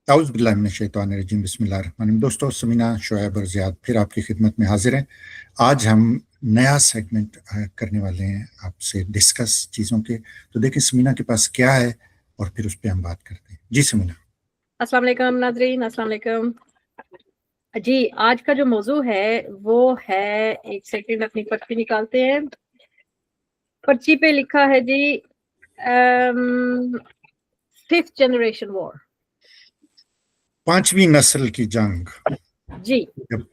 اعوذ باللہ من الشیطان الرجیم بسم اللہ الرحمن الرحیم۔ دوستو، سمینہ، شعیب اور زیاد پھر آپ کی خدمت میں حاضر ہیں۔ آج ہم نیا سیگمنٹ کرنے والے ہیں آپ سے ڈسکس چیزوں کے، تو دیکھیں سمینہ کے پاس کیا ہے اور پھر اس پہ ہم بات کرتے ہیں۔ جی سمینہ۔ السلام علیکم ناظرین، السلام علیکم جی۔ آج کا جو موضوع ہے وہ ہے، ایک سیکنڈ اپنی پرچی نکالتے ہیں۔ پرچی پہ لکھا ہے جی 5th جنریشن وار، پانچویں نسل کی جنگ، جی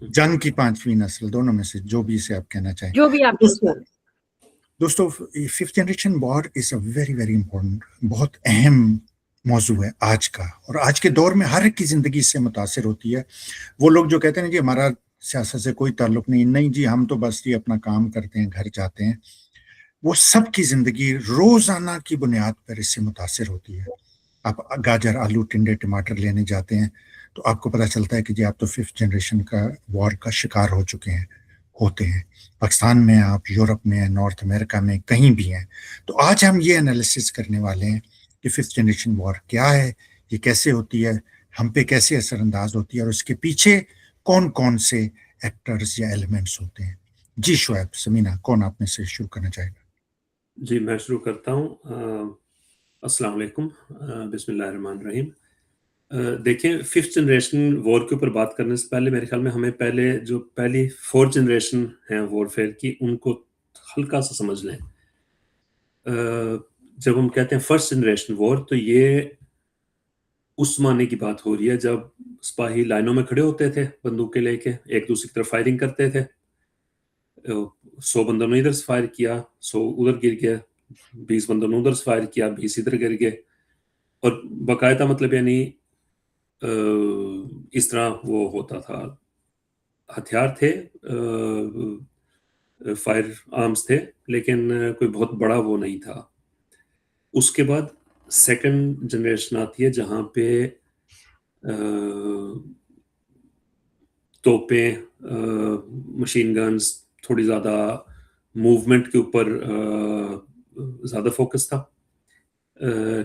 جنگ کی پانچویں نسل، دونوں میں سے جو بھی اسے آپ کہنا چاہیں۔ جو بھی آپ دوستو، fifth generation war is a very very important, بہت اہم موضوع ہے آج کا، اور آج کے دور میں ہر ایک کی زندگی اس سے متاثر ہوتی ہے۔ وہ لوگ جو کہتے ہیں جی ہمارا سیاست سے کوئی تعلق نہیں جی، ہم تو بس یہ اپنا کام کرتے ہیں، گھر جاتے ہیں، وہ سب کی زندگی روزانہ کی بنیاد پر اس سے متاثر ہوتی ہے۔ آپ گاجر، آلو، ٹنڈے، ٹماٹر لینے جاتے ہیں تو آپ کو پتہ چلتا ہے کہ جی آپ تو ففتھ جنریشن کا وار کا شکار ہو چکے ہیں، ہوتے ہیں۔ پاکستان میں، آپ یورپ میں، نارتھ امریکہ میں، کہیں بھی ہیں۔ تو آج ہم یہ انالیسس کرنے والے ہیں کہ ففتھ جنریشن وار کیا ہے، یہ کیسے ہوتی ہے، ہم پہ کیسے اثر انداز ہوتی ہے، اور اس کے پیچھے کون کون سے ایکٹرز یا ایلیمنٹس ہوتے ہیں۔ جی شعیب، سمینہ، کون آپ میں سے شروع کرنا چاہے گا؟ جی میں شروع کرتا ہوں۔ السلام علیکم، بسم اللہ الرحمن الرحیم۔ دیکھیں، ففتھ جنریشن وار کے اوپر بات کرنے سے پہلے میرے خیال میں ہمیں پہلی 4 جنریشن ہیں وار فیئر کی، ان کو ہلکا سا سمجھ لیں۔ جب ہم کہتے ہیں فرسٹ جنریشن وار، تو یہ اس زمانے کی بات ہو رہی ہے جب سپاہی لائنوں میں کھڑے ہوتے تھے بندوقیں لے کے، ایک دوسرے کی طرف فائرنگ کرتے تھے۔ 100 بندوں نے ادھر سے فائر کیا، 100 ادھر گر گئے، 20 بندوں نے ادھر سے فائر کیا، 20 ادھر گر گئے، اور باقاعدہ مطلب یعنی اس طرح وہ ہوتا تھا۔ ہتھیار تھے، فائر آرمز تھے، لیکن کوئی بہت بڑا وہ نہیں تھا۔ اس کے بعد سیکنڈ جنریشن آتی ہے جہاں پہ توپیں، مشین گنز، تھوڑی زیادہ موومنٹ کے اوپر زیادہ فوکس تھا۔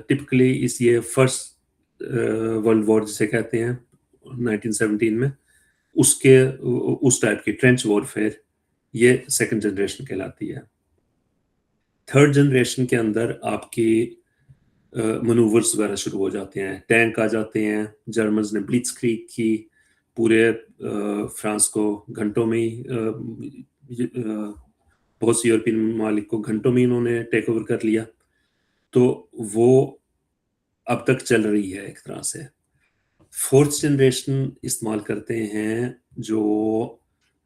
ٹپکلی یہ فرسٹ ورلڈ وار جسے کہتے ہیں 1917 میں، اس ٹائپ کی ٹرینچ وار فیئر، یہ سیکنڈ جنریشن کہلاتی ہے۔ تھرڈ جنریشن کے اندر آپ کی منورز وغیرہ شروع ہو جاتے ہیں، ٹینک آ جاتے ہیں۔ جرمنز نے بلیٹس کریگ کی، پورے فرانس کو گھنٹوں میں ہی، بہت سی یورپین ممالک کو گھنٹوں میں انہوں نے ٹیک اوور کر لیا۔ تو وہ اب تک چل رہی ہے ایک طرح سے۔ فورتھ جنریشن استعمال کرتے ہیں جو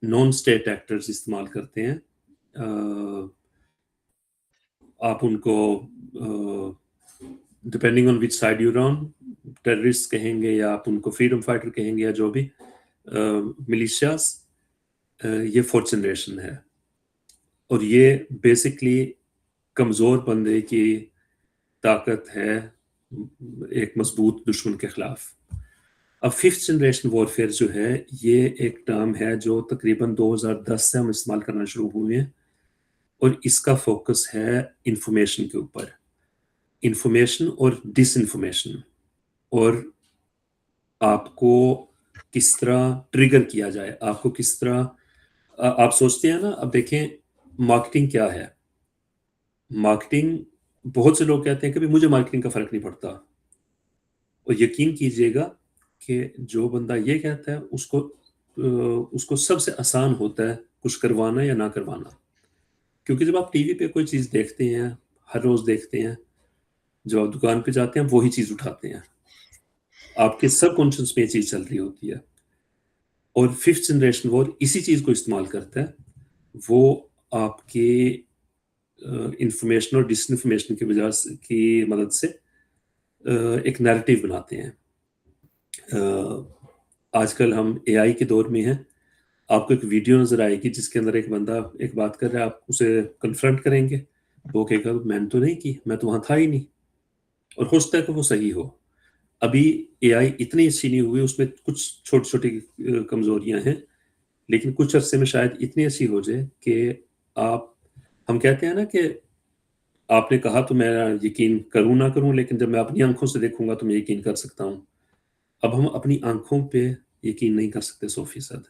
نان اسٹیٹ ایکٹرز استعمال کرتے ہیں۔ آپ ان کو depending on which side you run, terrorist کہیں گے یا آپ ان کو فریڈم فائٹر کہیں گے، یا جو بھی ملیشیاز، یہ فورتھ جنریشن ہے۔ اور یہ بیسکلی کمزور بندے کی طاقت ہے ایک مضبوط دشمن کے خلاف۔ اب ففتھ جنریشن وار فیئر جو ہے، یہ ایک ٹرم ہے جو تقریباً 2010 سے ہم استعمال کرنا شروع ہوئے ہیں، اور اس کا فوکس ہے انفارمیشن کے اوپر، انفارمیشن اور ڈس انفارمیشن، اور آپ کو کس طرح ٹریگر کیا جائے، آپ کو کس طرح آپ سوچتے ہیں نا۔ اب دیکھیں مارکیٹنگ کیا ہے۔ مارکیٹنگ، بہت سے لوگ کہتے ہیں کہ مجھے مارکیٹنگ کا فرق نہیں پڑتا، اور یقین کیجئے گا کہ جو بندہ یہ کہتا ہے اس کو سب سے آسان ہوتا ہے کچھ کروانا یا نہ کروانا، کیونکہ جب آپ ٹی وی پہ کوئی چیز دیکھتے ہیں، ہر روز دیکھتے ہیں، جب آپ دکان پہ جاتے ہیں وہی چیز اٹھاتے ہیں، آپ کے سب کانشنس میں یہ چیز چل رہی ہوتی ہے۔ اور ففتھ جنریشن وار اسی چیز کو استعمال کرتا ہے، وہ آپ کی انفارمیشن اور ڈس انفارمیشن کی مدد سے ایک نیریٹیو بناتے ہیں۔ آج کل ہم اے آئی کے دور میں ہیں۔ آپ کو ایک ویڈیو نظر آئے گی جس کے اندر ایک بندہ ایک بات کر رہا ہے، آپ اسے کنفرنٹ کریں گے، وہ کہے گا میں نے تو نہیں کی، میں تو وہاں تھا ہی نہیں، اور ہو سکتا ہے کہ وہ صحیح ہو۔ ابھی اے آئی اتنی اچھی نہیں ہوئی، اس میں کچھ چھوٹی چھوٹی کمزوریاں ہیں، لیکن کچھ عرصے میں شاید اتنی اچھی ہو جائے کہ ہم کہتے ہیں نا کہ آپ نے کہا تو میں یقین کروں نہ کروں، لیکن جب میں اپنی آنکھوں سے دیکھوں گا تو میں یقین کر سکتا ہوں۔ اب ہم اپنی آنکھوں پہ یقین نہیں کر سکتے 100%.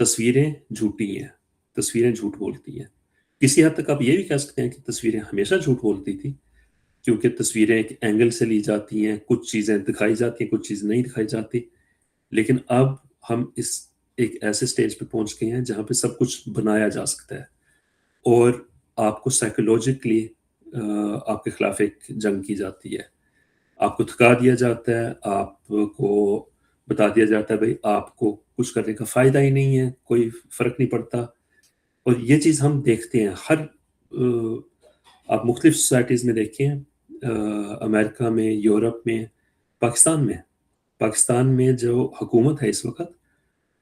تصویریں جھوٹی ہیں, تصویریں جھوٹ بولتی ہیں. کسی حد تک آپ یہ بھی کہہ سکتے ہیں کہ تصویریں ہمیشہ جھوٹ بولتی تھی, کیونکہ تصویریں ایک اینگل سے لی جاتی ہیں, کچھ چیزیں دکھائی جاتی ہیں, کچھ چیزیں نہیں دکھائی جاتی. لیکن اب ہم اس ایک ایسے سٹیج پہ پہنچ گئے ہیں جہاں پہ سب کچھ بنایا جا سکتا ہے, اور آپ کو سائیکولوجیکلی آپ کے خلاف ایک جنگ کی جاتی ہے. آپ کو تھکا دیا جاتا ہے, آپ کو بتا دیا جاتا ہے بھائی آپ کو کچھ کرنے کا فائدہ ہی نہیں ہے, کوئی فرق نہیں پڑتا. اور یہ چیز ہم دیکھتے ہیں ہر آپ مختلف سوسائٹیز میں دیکھیں, امریکہ میں, یورپ میں, پاکستان میں جو حکومت ہے اس وقت,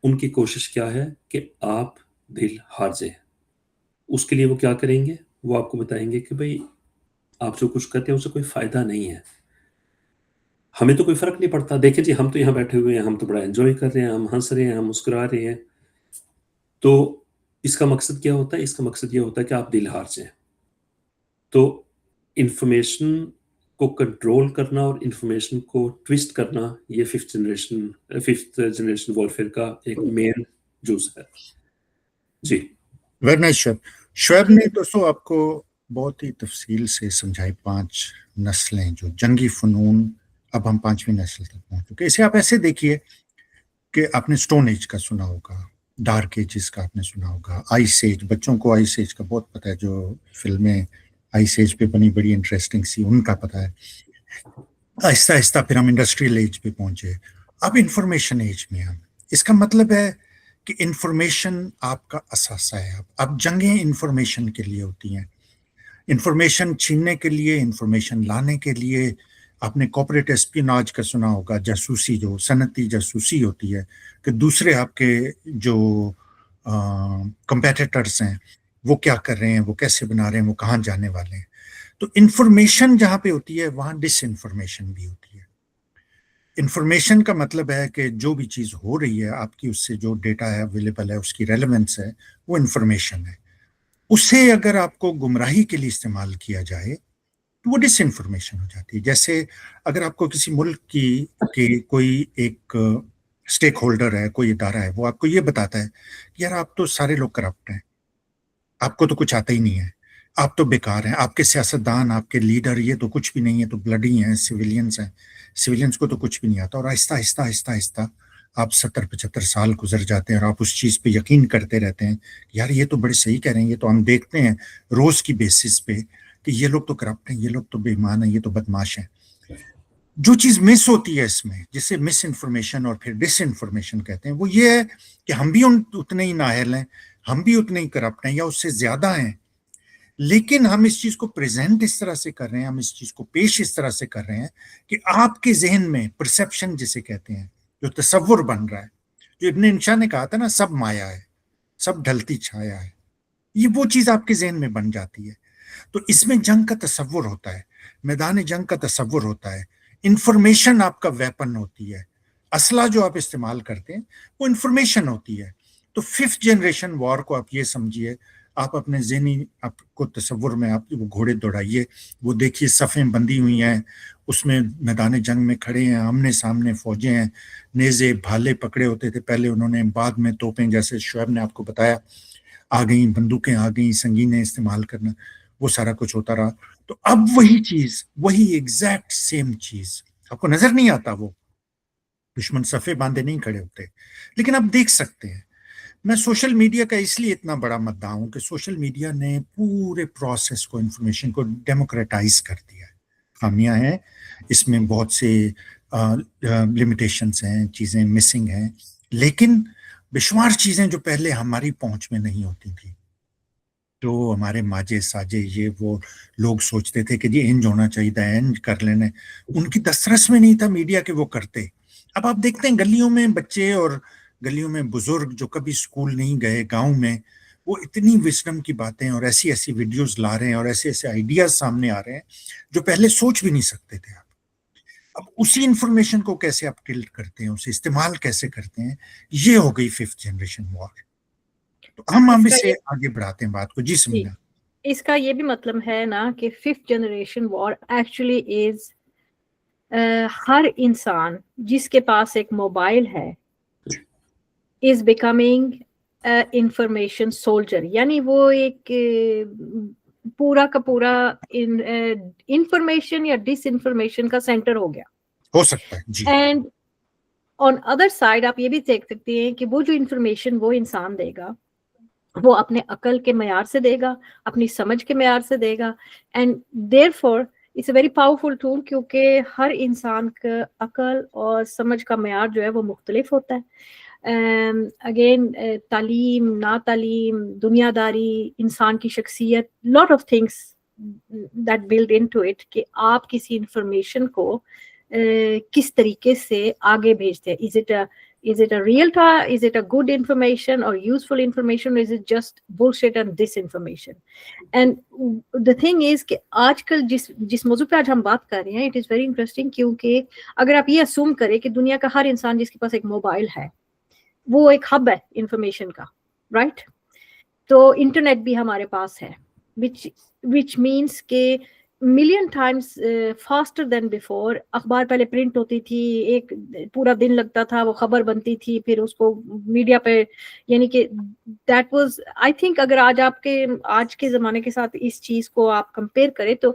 ان کی کوشش کیا ہے کہ آپ دل ہار جائیں. اس کے لیے وہ کیا کریں گے, وہ آپ کو بتائیں گے کہ بھائی آپ جو کچھ کرتے ہیں اسے کوئی فائدہ نہیں ہے, ہمیں تو کوئی فرق نہیں پڑتا, دیکھیں جی ہم تو یہاں بیٹھے ہوئے ہیں, ہم تو بڑا انجوائے کر رہے ہیں, ہم ہنس رہے ہیں, ہم مسکرا رہے ہیں. تو اس کا مقصد کیا ہوتا ہے؟ اس کا مقصد یہ ہوتا ہے کہ آپ دل ہار جائیں. تو انفارمیشن کو کنٹرول کرنا اور انفارمیشن کو ٹویسٹ کرنا, یہ ففتھ جنریشن وارفیئر کا ایک مین جز ہے. جی ویری نائس شعیب. شعیب نے دوستوں آپ کو بہت ہی تفصیل سے سمجھائی 5 نسلیں جو جنگی فنون. اب ہم 5ویں نسل تک پہنچ چکے. اسے آپ ایسے دیکھیے کہ آپ نے سٹون ایج کا سنا ہوگا, ڈارک ایجز کا آپ نے سنا ہوگا, آئس ایج. بچوں کو آئس ایج کا بہت پتہ ہے, جو فلمیں آئس ایج پہ بنی بڑی انٹرسٹنگ سی, ان کا پتہ ہے. آہستہ آہستہ پھر ہم انڈسٹریل ایج پہ پہنچے, اب انفارمیشن ایج میں ہم. اس کا مطلب ہے کہ انفارمیشن آپ کا اثاثہ ہے. اب جنگیں انفارمیشن کے لیے ہوتی ہیں, انفارمیشن چھیننے کے لیے, انفارمیشن لانے کے لیے. آپ نے کارپوریٹ اسپیناج کا سنا ہوگا, جاسوسی, جو صنعتی جاسوسی ہوتی ہے, کہ دوسرے آپ کے جو کمپیٹیٹرز ہیں وہ کیا کر رہے ہیں, وہ کیسے بنا رہے ہیں, وہ کہاں جانے والے ہیں. تو انفارمیشن جہاں پہ ہوتی ہے وہاں ڈس انفارمیشن بھی ہوتی ہے. انفارمیشن کا مطلب ہے کہ جو بھی چیز ہو رہی ہے آپ کی, اس سے جو ڈیٹا ہے اویلیبل ہے, اس کی ریلیونس ہے, وہ انفارمیشن ہے. اسے اگر آپ کو گمراہی کے لیے استعمال کیا جائے تو وہ ڈس انفارمیشن ہو جاتی ہے. جیسے اگر آپ کو کسی ملک کی کوئی ایک اسٹیک ہولڈر ہے, کوئی ادارہ ہے, وہ آپ کو یہ بتاتا ہے کہ یار آپ تو سارے لوگ کرپٹ ہیں, آپ کو تو کچھ آتا ہی نہیں ہے, آپ تو بیکار ہیں, آپ کے سیاستدان, آپ کے لیڈر یہ تو کچھ بھی نہیں ہے, تو بلڈی ہیں, سویلینز ہیں, سویلینز کو تو کچھ بھی نہیں آتا. اور آہستہ آہستہ آہستہ آہستہ آپ 70-75 سال گزر جاتے ہیں اور آپ اس چیز پہ یقین کرتے رہتے ہیں, یار یہ تو بڑے صحیح کہہ رہے ہیں, یہ تو ہم دیکھتے ہیں روز کی بیسس پہ کہ یہ لوگ تو کرپٹ ہیں, یہ لوگ تو بے ایمان ہیں, یہ تو بدماش ہیں. جو چیز مس ہوتی ہے اس میں, جسے مس انفارمیشن اور پھر ڈس انفارمیشن کہتے ہیں, وہ یہ ہے کہ ہم بھی اتنے ہی نااہل ہیں, ہم بھی اتنے ہی کرپٹ ہیں یا اس سے زیادہ ہیں, لیکن ہم اس چیز کو پریزنٹ اس طرح سے کر رہے ہیں, ہم اس چیز کو پیش اس طرح سے کر رہے ہیں کہ آپ کے ذہن میں پرسیپشن جسے کہتے ہیں, جو تصور بن رہا ہے, جو ابن انشا نے کہا تھا نا, سب مایا ہے, سب ڈھلتی چھایا ہے, یہ وہ چیز آپ کے ذہن میں بن جاتی ہے. تو اس میں جنگ کا تصور ہوتا ہے, میدان جنگ کا تصور ہوتا ہے, انفارمیشن آپ کا ویپن ہوتی ہے, اسلحہ جو آپ استعمال کرتے ہیں وہ انفارمیشن ہوتی ہے. تو 5th جنریشن وار کو آپ یہ سمجھیے, آپ اپنے ذہنی آپ کو تصور میں آپ وہ گھوڑے دوڑائیے, وہ دیکھیے صفیں بندی ہوئی ہیں, اس میں میدان جنگ میں کھڑے ہیں, آمنے سامنے فوجیں ہیں, نیزے بھالے پکڑے ہوتے تھے پہلے انہوں نے, بعد میں توپیں, جیسے شعیب نے آپ کو بتایا, آ گئیں, بندوقیں آ گئیں, سنگینیں استعمال کرنا, وہ سارا کچھ ہوتا رہا. تو اب وہی چیز, وہی ایگزیکٹ سیم چیز آپ کو نظر نہیں آتا, وہ دشمن صفے باندھے نہیں کھڑے ہوتے, لیکن آپ دیکھ سکتے ہیں. میں سوشل میڈیا کا اس لیے اتنا بڑا مدعا ہوں کہ سوشل میڈیا نے پورے پروسیس کو, انفارمیشن کو ڈیموکریٹائز کر دیا ہے. خامیاں ہیں اس میں, بہت سے لمیٹیشنز ہیں, چیزیں مسنگ ہیں, لیکن بشمار چیزیں جو پہلے ہماری پہنچ میں نہیں ہوتی تھی, جو ہمارے ماجے ساجے یہ وہ لوگ سوچتے تھے کہ جی انج ہونا چاہیے تھا, انج کر لینے, ان کی دسترس میں نہیں تھا میڈیا کے وہ کرتے. اب آپ دیکھتے ہیں گلیوں میں بچے اور گلیوں میں بزرگ جو کبھی سکول نہیں گئے, گاؤں میں, وہ اتنی وزڈم کی باتیں اور ایسی ایسی ویڈیوز لا رہے ہیں اور ایسے ایسے آئیڈیاز سامنے آ رہے ہیں جو پہلے سوچ بھی نہیں سکتے تھے. اب اسی انفارمیشن کو کیسے آپ ٹلٹ کرتے ہیں, اسے استعمال کیسے کرتے ہیں, یہ ہو گئی 5th جنریشن وار. تو ہم اسے آگے بڑھاتے ہیں بات کو. جی سمجھنا, اس کا یہ بھی مطلب ہے نا کہ 5th generation war actually is ہر انسان جس کے پاس ایک موبائل ہے از بیکمنگ انفارمیشن سولجر، یعنی وہ ایک پورا کا پورا انفارمیشن یا ڈس انفارمیشن کا سینٹر ہو گیا. ہو سکتا ہے جی. اینڈ آن ادر سائڈ آپ یہ بھی دیکھ سکتے ہیں کہ وہ جو انفارمیشن وہ انسان دے گا وہ اپنے عقل کے معیار سے دے گا، اپنی سمجھ کے معیار سے دے گا. And therefore it's a very powerful tool, کیونکہ ہر انسان کا عقل اور سمجھ کا معیار جو ہے وہ مختلف ہوتا ہے. اگین تعلیم، نا تعلیم، دنیا داری، انسان کی شخصیت، lot of things that build into it کہ آپ کسی انفارمیشن کو کس طریقے سے آگے بھیجتے ہیں. Is it a real time? Is it a good information or useful information? Or is it just bullshit and disinformation? And the thing is کہ آج کل جس موضوع پہ آج ہم بات کر رہے ہیں it is very interesting، کیونکہ اگر آپ یہ assume کریں کہ دنیا کا ہر انسان جس کے پاس ایک موبائل ہے وہ ایک ہب ہے انفارمیشن کا، رائٹ؟ تو انٹرنیٹ بھی ہمارے پاس ہے which means کہ million Times faster than before. اخبار پہلے پرنٹ ہوتی تھی، ایک پورا دن لگتا تھا، وہ خبر بنتی تھی، پھر اس کو میڈیا پہ، یعنی کہ دیٹ واز آئی تھنک اگر آج کے زمانے کے ساتھ اس چیز کو آپ کمپیئر کریں تو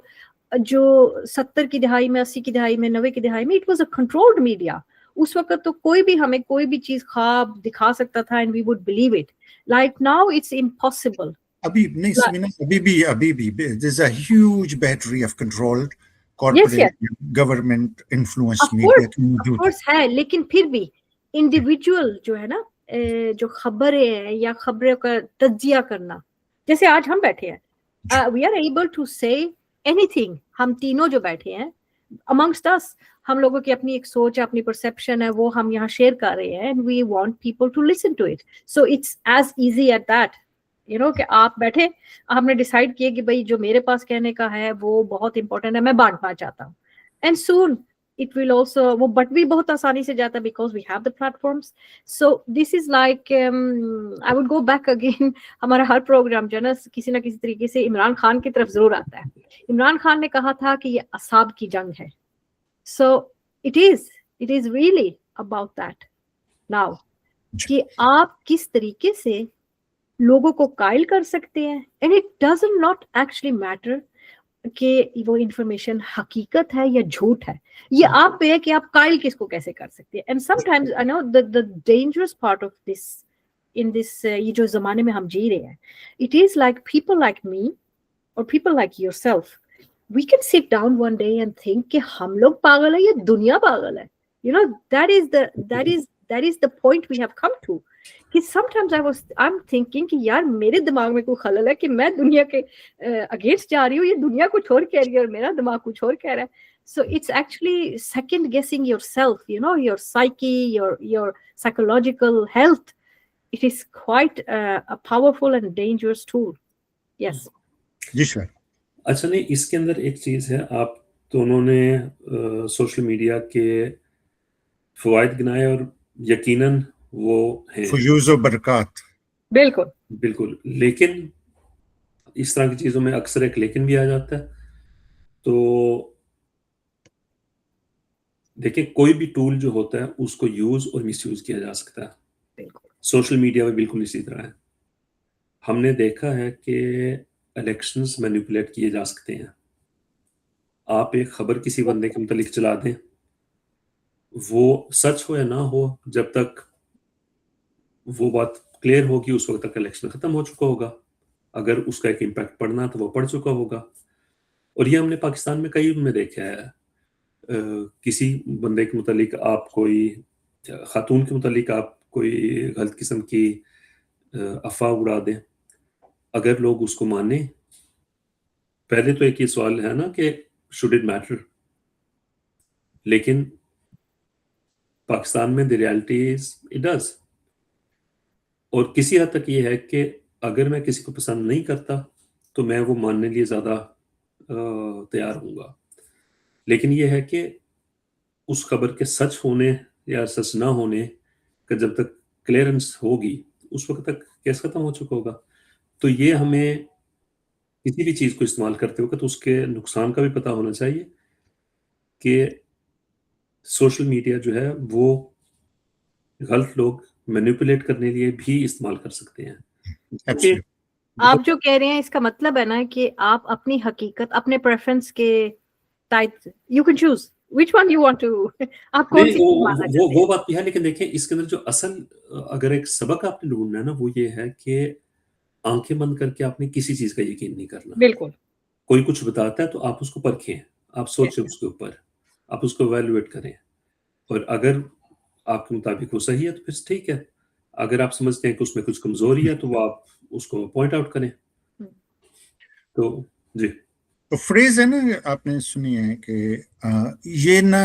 جو 70 کی دہائی میں، 80 کی دہائی میں، 90 کی دہائی میں it was a controlled media. اس وقت تو کوئی بھی ہمیں کوئی بھی چیز خواب دکھا سکتا تھا and we would believe it. Like now it's impossible. ابھی نہیں سمینا، ابھی بھی there's a huge battery of controlled Yes, corporate government influence of media course, کی موجود of course ہے، لیکن پھر بھی انڈیویجول جو ہے نا جو خبریں ہیں یا خبروں کا تجزیہ کرنا، جیسے آج ہم بیٹھے ہیں وی آر ایبل ٹو سے اینی تھنگ. ہم تینوں جو بیٹھے ہیں amongst us، ہم لوگوں کی اپنی ایک سوچ ہے، اپنی پرسپشن ہے، وہ ہم یہاں شیئر کر رہے ہیں and we want people to listen to it. So it's as easy at that کہ آپ بیٹھے، آپ نے ڈیسائیڈ کیا کہ بھائی جو میرے پاس کہنے کا ہے وہ بہت امپورٹنٹ ہے، میں بانٹنا چاہتا ہوں. And soon it will also وہ بٹ بھی بہت آسانی سے جاتا ہے because we have the platforms. So this is like I would go back again ہمارا ہر پروگرام جو ہے نا کسی نہ کسی طریقے سے عمران خان کی طرف ضرور آتا ہے. عمران خان نے کہا تھا کہ یہ اعصاب کی جنگ ہے. So it is really about that now کہ آپ کس طریقے سے لوگوں کو قائل کر سکتے ہیں. And it does not actually matter کہ وہ انفارمیشن حقیقت ہے یا جھوٹ ہے، یہ آپ پہ ہے کہ آپ قائل کس کو کیسے کر سکتے ہیں. And sometimes I know the dangerous part of this in this یہ جو زمانے میں ہم جی رہے ہیں، it is like people like me or people like yourself, we can sit down one day and think کہ ہم لوگ پاگل ہیں یا دنیا پاگل ہے. that is the point we have come to کہ sometimes I'm thinking کہ یار میرے دماغ میں کوئی خلل ہے کہ میں دنیا کے اگینسٹ جا رہی ہوں، یہ دنیا کچھ اور کہہ رہی ہے اور میرا دماغ کچھ اور کہہ رہا ہے. So it's actually second guessing yourself, your psyche, your psychological health. It is quite a powerful and dangerous tool. Yes. جی سر. اچھا نہیں، اس کے اندر ایک چیز ہے، آپ دونوں نے سوشل میڈیا کے فوائد گنائے اور یقیناً وہ ہیں فیوز و برکات. بالکل، لیکن اس طرح کی چیزوں میں اکثر ایک لیکن بھی آ جاتا ہے. تو دیکھیں کوئی بھی ٹول جو ہوتا ہے اس کو یوز اور مس یوز کیا جا سکتا ہے. سوشل میڈیا میں بالکل اسی طرح ہے. ہم نے دیکھا ہے کہ الیکشنز مینیپولیٹ کیے جا سکتے ہیں. آپ ایک خبر کسی بندے کے متعلق چلا دیں، وہ سچ ہو یا نہ ہو، جب تک وہ بات کلیئر ہوگی اس وقت تک الیکشن ختم ہو چکا ہوگا. اگر اس کا ایک امپیکٹ پڑنا تو وہ پڑ چکا ہوگا. اور یہ ہم نے پاکستان میں کئی میں دیکھا ہے. کسی بندے کے متعلق آپ کوئی خاتون کے متعلق آپ کوئی غلط قسم کی افواہ اڑا دیں، اگر لوگ اس کو مانیں، پہلے تو ایک یہ سوال ہے نا کہ should it matter، لیکن پاکستان میں the reality is it does. اور کسی حد تک یہ ہے کہ اگر میں کسی کو پسند نہیں کرتا تو میں وہ ماننے لیے زیادہ تیار ہوں گا. لیکن یہ ہے کہ اس خبر کے سچ ہونے یا سچ نہ ہونے کا جب تک کلیئرنس ہوگی اس وقت تک کیس ختم ہو چکا ہوگا. تو یہ ہمیں کسی بھی چیز کو استعمال کرتے وقت اس کے نقصان کا بھی پتہ ہونا چاہیے کہ سوشل میڈیا جو ہے وہ غلط لوگ مینیپولیٹ کرنے لیے بھی استعمال کر سکتے ہیں. Absolutely. آپ جو کہہ رہے ہیں اس کا مطلب ہے نا کہ آپ اپنی حقیقت اپنے پریفرنس کے تحت you can choose which one you want to آپ کون سی چیز ماننا چاہتے ہیں. وہ بات بھی ہے، لیکن دیکھیں اس کے اندر جو اصل اگر ایک سبق آپ نے ڈھونڈنا ہے نا وہ یہ ہے کہ آنکھیں بند کر کے آپ نے کسی چیز کا یقین نہیں کرنا. بالکل کوئی کچھ بتاتا ہے تو آپ اس کو پرکھیں، آپ سوچیں اس کے اوپر، آپ اس کو ایویلویٹ کریں، اور اگر آپ کے مطابق وہ صحیح ہے تو پھر ٹھیک ہے. اگر آپ سمجھتے ہیں کہ اس میں کچھ کمزوری ہے تو وہ آپ اس کو پوائنٹ آؤٹ کریں. تو جی تو فریز ہے نا آپ نے سنی ہے کہ یہ نہ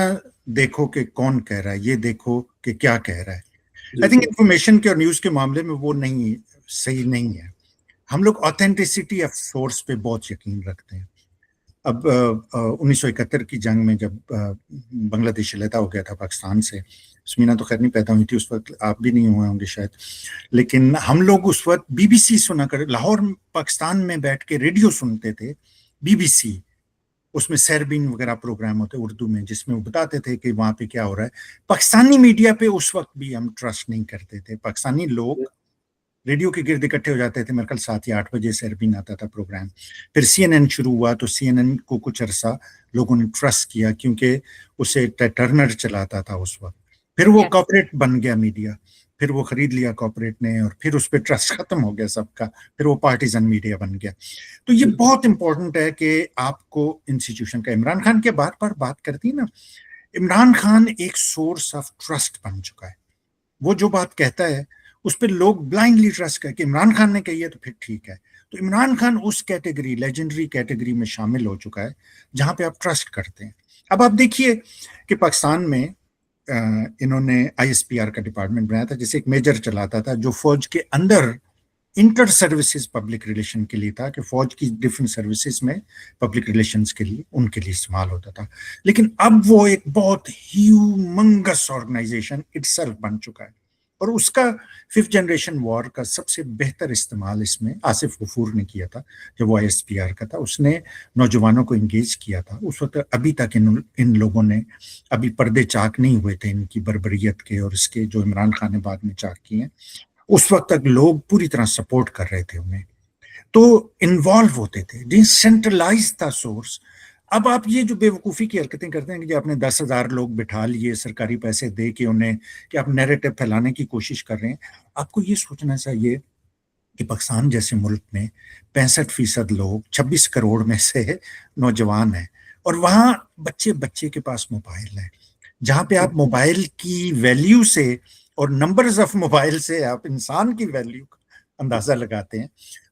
دیکھو کہ کون کہہ رہا ہے، یہ دیکھو کہ کیا کہہ رہا ہے. آئی تھنک انفارمیشن کے اور نیوز کے معاملے میں وہ نہیں صحیح نہیں ہے. ہم لوگ آتھینٹسٹی آف سورس پہ بہت یقین رکھتے ہیں. اب 1971 کی جنگ میں جب بنگلہ دیش علیحدہ ہو گیا تھا پاکستان سے، سمینا تو خیر نہیں پیدا ہوئی تھی اس وقت، آپ بھی نہیں ہوئے ہوں گے شاید، لیکن ہم لوگ اس وقت بی بی سی سنا کر لاہور پاکستان میں بیٹھ کے ریڈیو سنتے تھے، بی بی سی، اس میں سیربین وغیرہ پروگرام ہوتے اردو میں جس میں وہ بتاتے تھے کہ وہاں پہ کیا ہو رہا ہے. پاکستانی میڈیا پہ اس وقت بھی ہم ٹرسٹ نہیں کرتے تھے. پاکستانی لوگ ریڈیو کے گرد اکٹھے ہو جاتے تھے، میرے خیال 7 یا 8 بجے سیربین آتا تھا پروگرام. پھر سی این این شروع ہوا تو سی این این کو کچھ عرصہ لوگوں نے ٹرسٹ کیا کیونکہ اسے ٹرنر چلاتا تھا اس وقت. پھر وہ کارپوریٹ بن گیا میڈیا، پھر وہ خرید لیا کارپوریٹ نے اور پھر اس پہ ٹرسٹ ختم ہو گیا سب کا، پھر وہ پارٹیزن میڈیا بن گیا. تو یہ بہت امپورٹنٹ ہے کہ آپ کو انسٹیٹیوشن کا، عمران خان کے بار بار بات کرتی نا، عمران خان ایک سورس آف ٹرسٹ بن چکا ہے. وہ جو بات کہتا ہے اس پہ لوگ بلائنڈلی ٹرسٹ کر کہ عمران خان نے کہی ہے تو پھر ٹھیک ہے. تو عمران خان اس کیٹیگری، لیجنڈری کیٹیگری میں شامل ہو چکا ہے جہاں پہ آپ ٹرسٹ کرتے ہیں. اب آپ دیکھیے کہ پاکستان میں انہوں نے آئی ایس پی آر کا ڈپارٹمنٹ بنایا تھا جسے ایک میجر چلاتا تھا جو فوج کے اندر انٹر سروسز پبلک ریلیشن کے لیے تھا، کہ فوج کی ڈفرینٹ سروسز میں پبلک ریلیشنز کے لیے ان کے لیے استعمال ہوتا تھا. لیکن اب وہ ایک بہت ہیومنگس آرگنائزیشن اٹ سیلف بن چکا ہے، اور اس کا 5th جنریشن وار کا سب سے بہتر استعمال اس میں آصف غفور نے کیا تھا جب وہ آئی ایس پی آر کا تھا. اس نے نوجوانوں کو انگیج کیا تھا. اس وقت ابھی تک ان لوگوں نے ابھی پردے چاک نہیں ہوئے تھے ان کی بربریت کے اور اس کے جو عمران خان نے بعد میں چاک کیے ہیں. اس وقت تک لوگ پوری طرح سپورٹ کر رہے تھے انہیں، تو انوالو ہوتے تھے. ڈیسینٹرلائز تھا سورس. اب آپ یہ جو بے وقوفی کی حرکتیں کرتے ہیں کہ جو آپ نے 10,000 لوگ بٹھا لیے سرکاری پیسے دے کے انہیں، کہ آپ نیریٹو پھیلانے کی کوشش کر رہے ہیں. آپ کو یہ سوچنا چاہیے کہ پاکستان جیسے ملک میں 65% لوگ 26 کروڑ میں سے نوجوان ہیں، اور وہاں بچے کے پاس موبائل ہے. جہاں پہ آپ موبائل کی ویلیو سے اور نمبرز آف موبائل سے آپ انسان کی ویلیو کا اندازہ لگاتے ہیں،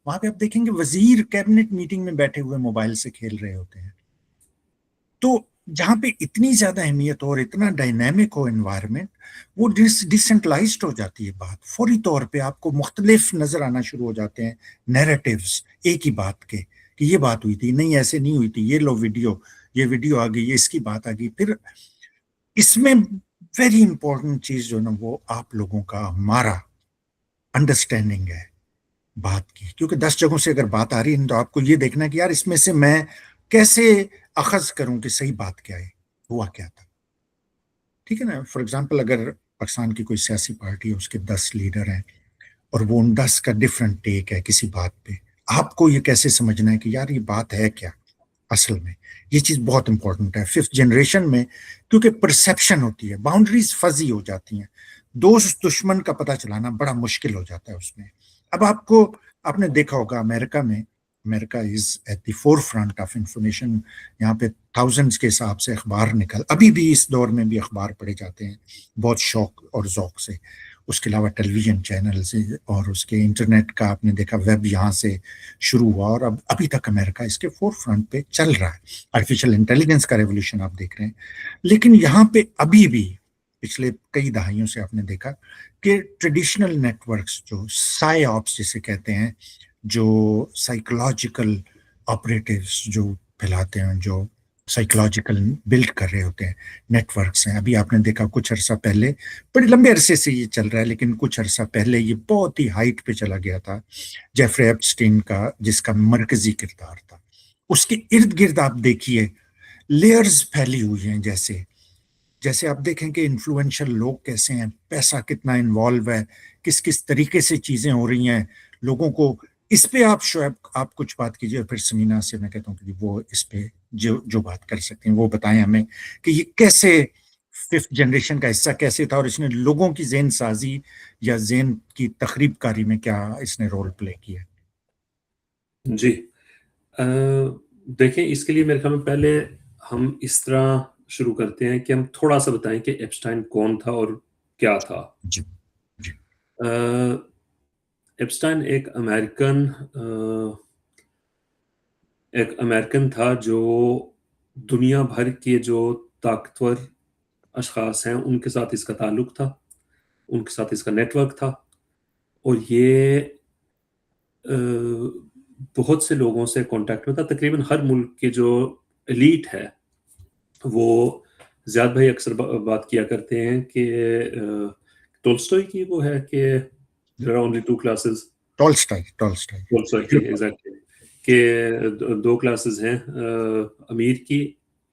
وہاں پہ آپ دیکھیں گے وزیر کیبنٹ میٹنگ میں بیٹھے ہوئے موبائل سے کھیل رہے ہوتے ہیں. تو جہاں پہ اتنی زیادہ اہمیت اور اتنا ڈائنامک ہو انوائرمنٹ، وہ ڈیسنٹرلائزڈ ہو جاتی ہے بات. فوری طور پہ آپ کو مختلف نظر آنا شروع ہو جاتے ہیں نیریٹیوز ایک ہی بات کے، کہ یہ بات ہوئی تھی، نہیں ایسے نہیں ہوئی تھی، یہ لو ویڈیو، یہ ویڈیو آ گئی، یہ اس کی بات آ گئی. پھر اس میں ویری امپورٹنٹ چیز جو نا وہ آپ لوگوں کا ہمارا انڈرسٹینڈنگ ہے بات کی. کیونکہ 10 جگہوں سے اگر بات آ رہی ہے تو آپ کو یہ دیکھنا کہ یار اس میں سے میں کیسے اخذ کروں کہ صحیح بات کیا ہے، ہوا کیا تھا. ٹھیک ہے نا. فار ایگزامپل اگر پاکستان کی کوئی سیاسی پارٹی ہے، اس کے 10 لیڈر ہیں اور وہ ان 10 کا ڈفرینٹ ٹیک ہے کسی بات پہ، آپ کو یہ کیسے سمجھنا ہے کہ یار یہ بات ہے کیا اصل میں. یہ چیز بہت امپورٹنٹ ہے 5th جنریشن میں، کیونکہ پرسیپشن ہوتی ہے، باؤنڈریز فزی ہو جاتی ہیں، دوست دشمن کا پتہ چلانا بڑا مشکل ہو جاتا ہے اس میں. اب آپ نے دیکھا ہوگا امریکہ میں، امریکہ is at the forefront of information. یہاں پہ تھاؤزنڈز کے حساب سے اخبار ابھی بھی اس دور میں بھی اخبار پڑھے جاتے ہیں بہت شوق اور ذوق سے. اس کے علاوہ ٹیلی ویژن چینلز اور اس کے انٹرنیٹ کا آپ نے دیکھا ویب یہاں سے شروع ہوا، اور ابھی تک امریکہ اس کے فور فرنٹ پہ چل رہا ہے. آرٹیفیشل انٹیلیجنس کا ریولیوشن آپ دیکھ رہے ہیں. لیکن یہاں پہ ابھی بھی پچھلے کئی دہائیوں سے آپ نے دیکھا کہ ٹریڈیشنل نیٹ ورکس جو سائی آپس جسے کہتے ہیں، جو سائیکولوجیکل آپریٹیوز جو پھیلاتے ہیں، جو سائیکولوجیکل بلڈ کر رہے ہوتے ہیں نیٹ ورکس ہیں. ابھی آپ نے دیکھا کچھ عرصہ پہلے، بڑے لمبے عرصے سے یہ چل رہا ہے لیکن کچھ عرصہ پہلے یہ بہت ہی ہائٹ پہ چلا گیا تھا، جیفری ایپسٹین کا، جس کا مرکزی کردار تھا. اس کے ارد گرد آپ دیکھیے لیئرز پھیلی ہوئی ہیں، جیسے آپ دیکھیں کہ انفلوئنشل لوگ کیسے ہیں, پیسہ کتنا انوالو ہے, کس کس طریقے سے چیزیں ہو رہی ہیں لوگوں کو. اس پہ آپ شعیب آپ کچھ بات کیجیے, اور پھر سمینا سے میں کہتا ہوں کہ وہ اس پہ جو بات کر سکتے ہیں وہ بتائیں ہمیں کہ یہ کیسے ففتھ جنریشن کا حصہ کیسے تھا, اور اس نے لوگوں کی ذہن سازی یا ذہن کی تخریب کاری میں کیا اس نے رول پلے کیا. جی دیکھیں, اس کے لیے میرے خیال میں پہلے ہم اس طرح شروع کرتے ہیں کہ ہم تھوڑا سا بتائیں کہ ایپسٹائن کون تھا اور کیا تھا. جی جی ایپسٹائن ایک امریکن تھا جو دنیا بھر کے جو طاقتور اشخاص ہیں ان کے ساتھ اس کا تعلق تھا, ان کے ساتھ اس کا نیٹ ورک تھا, اور یہ بہت سے لوگوں سے کانٹیکٹ میں تھا. تقریباً ہر ملک کے جو ایلیٹ ہے وہ زیاد بھائی اکثر بات کیا کرتے ہیں کہ ٹولسٹوئی کی وہ ہے کہ there are only two classes. ٹولسٹائی exactly. کہ دو کلاسز ہیں,